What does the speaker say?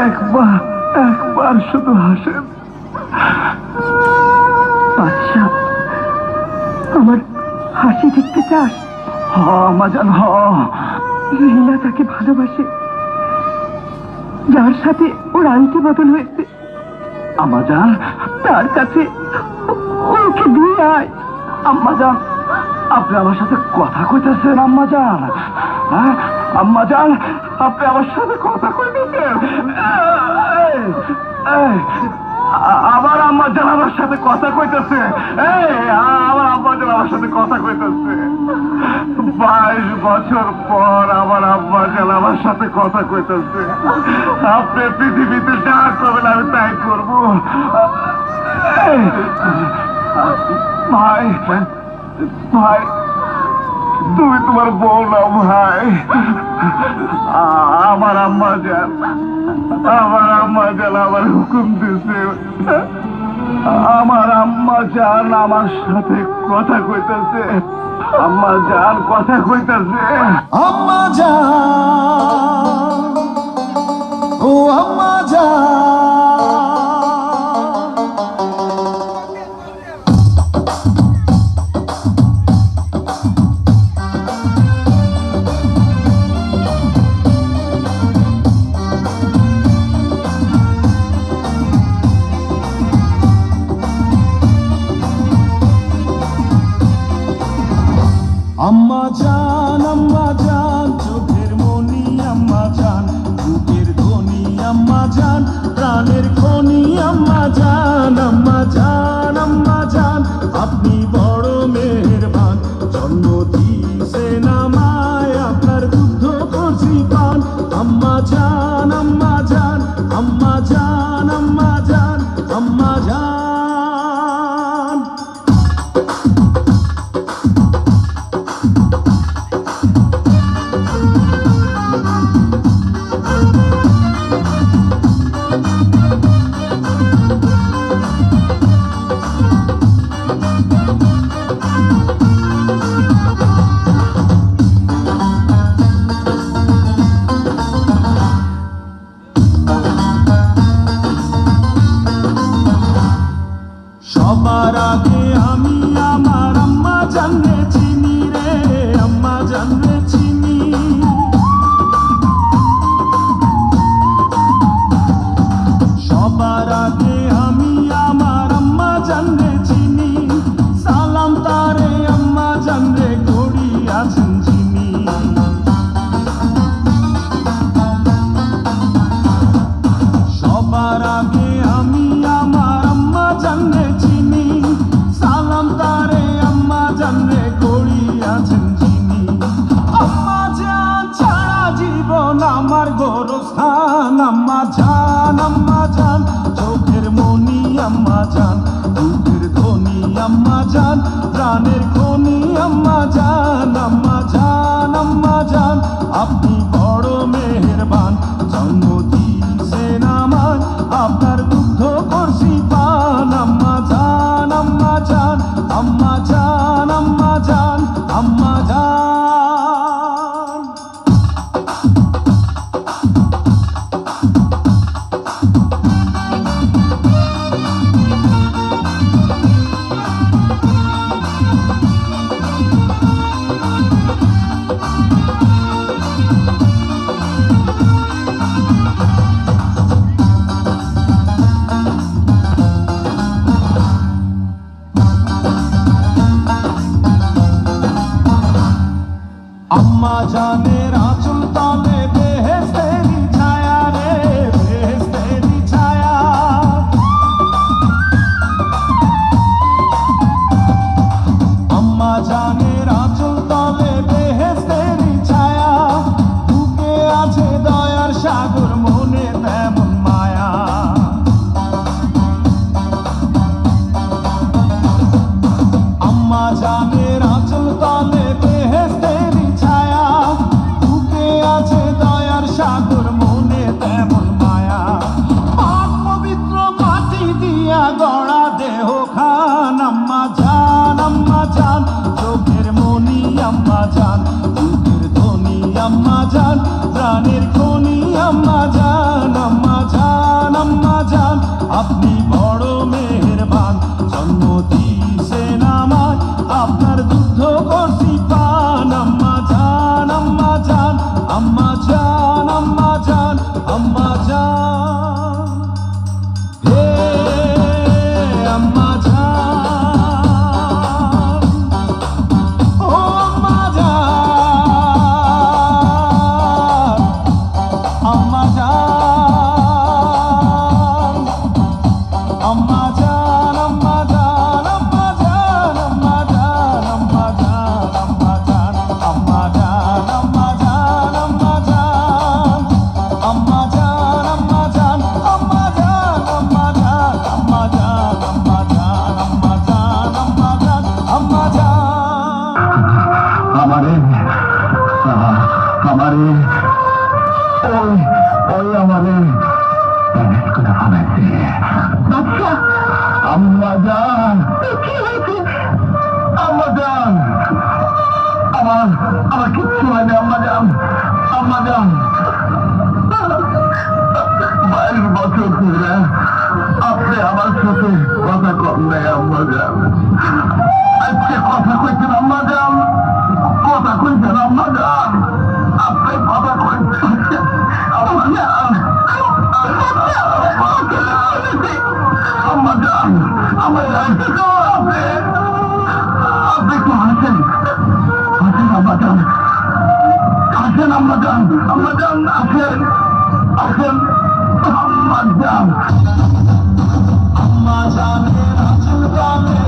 একবার একবার শুধু হাসেন। বাদশা, আমার হাসি দেখতে চাস? হ আম্মাজান, হ। লীলা তাকে ভালোবাসে, যার সাথে ওর আংটি বদল হয়েছে। আম্মাজান, তার কাছে ওকে দিয়ে আয়। আম্মাজান, আপনি আমার সাথে কথা কইতেছেন? আম্মাজান, হ্যাঁ আম্মাজান, আপনি আমার সাথে কথা কইতেছেন? আমার আম্মাজান আমার সাথে কথা কইতেছে। আমার আম্মাজান আমার সাথে কথা কইতেছে। 22 বছর পর আমার আম্মাজান আমার সাথে কথা কইতেছে। আপনি পৃথিবীতে যা করবেন আমি তাই করবো। ভাই, ভাই, তুমি তোমার বউ নাও ভাই। আমার আম্মাজান আমার হুকুম দিছে। আমার আম্মাজান আমার সাথে কথা কইতেছে। আম্মাজান কথা কইতেছে। আম্মাজান, ও আম্মাজান। আম্মাজান, আম্মাজান, চোখের মনি আম্মাজান, বুকের ধ্বনি আম্মাজান, প্রাণের খনি আম্মাজান। আম্মাজান, আম্মাজান, আপনি বড় মেহেরবান, জন্ম দিয়েছেন আমায়, আপনার দুগ্ধ করছি পান। আম্মাজান, আম্মাজান, আম্মাজান, আম্মাজান, আম্মাজান। সবার আগে আমি আমার আম্মাজান রে চিনি রে, আম্মাজান রে চিনি। সবার আগে আমি আমার আম্মাজান রে চিনি, সালাম তারে আম্মাজান রে করি আছেন যিনি। সবার আগে আমি আমার আম্মাজান রে চিনি, সালাম তারে আম্মাজান রে করি আছেন যিনি। আম্মাজান ছাড়া জীবন আমার গোরস্থান। আম্মাজান, আম্মাজান, চোখের মনি আম্মাজান, বুকের ধ্বনি আম্মাজান, প্রাণের খনি আম্মাজান। আম্মাজান, আম্মাজান, আপনি বড় মেহেরবান, জন্ম দিয়েছেন আমায়, আপনার দুগ্ধ করছি পান। আম্মাজান, আম্মাজান, আম্মাজান, আম্মাজান, আম্মাজান। আম্মাজানের আঁচল তলে বেহেশতেরি ছায়া রে, বেহেশতেরি ছায়া। আম্মাজানের আঁচল তলে বেহেশতেরি ছায়া, বুকে আছে দয়ার সাগর, মনে তেমন মায়া। আম্মাজানের আঁচল তলে বেহেশতেরি ছায়া, বুকে আছে দয়ার সাগর, মনে তেমন মায়া। পাক পবিত্র মাটি দিয়া গড়া দেহ খান। আম্মাজান, আম্মাজান, চোখের মনি আম্মাজান, বুকের ধ্বনি আম্মাজান, প্রাণের খনি আম্মাজান। আম্মাজান, আপনি বড় মেহেরবান, জন্ম দিয়েছেন আমায়, আপনার দুধ করছি পান। আম্মা জান, আম্মা জান, আম্মা জান, আম্মা জান, আম্মা জান, হে আম্মা জান, ও আম্মা জান, আম্মা জান, আম্মা জান, আম্মা জান, আম্মা জান, আম্মা জান, আম্মা জান, আম্মা জান, আম্মা জান, আম্মা জান, আম্মা জান, আম্মা জান, আম্মা জান, আম্মা জান, আম্মা জান, আম্মা জান, আম্মা জান, আম্মা জান, আম্মা জান, আম্মা জান। আমারে আমারে ওই ওই আমারে ম্যানেজ করে ফেলাইছে। বাচ্চা আম্মা জান, কি হয়েছে? আম্মা জান, আমার আমার কিচ্ছু হয়নি আম্মা জান, আম্মা জান। 22 বছর ধরে আপনি আমার সাথে কথা কম নাই আম্মা জান। আজকে কথা কইছেন আম্মা জান, কথা কইছেন আম্মা জান, আপনি কথা কইছেন আম্মা জান, আম্মা জান, আম্মা জান, আপনি আপনি একটু হাসেন, হাসেন আম্মা জান, হাসেন আম্মা জান, আম্মা জান, আসেন আসেন আম্মা জান। আম্মা জানের আঁচল গালে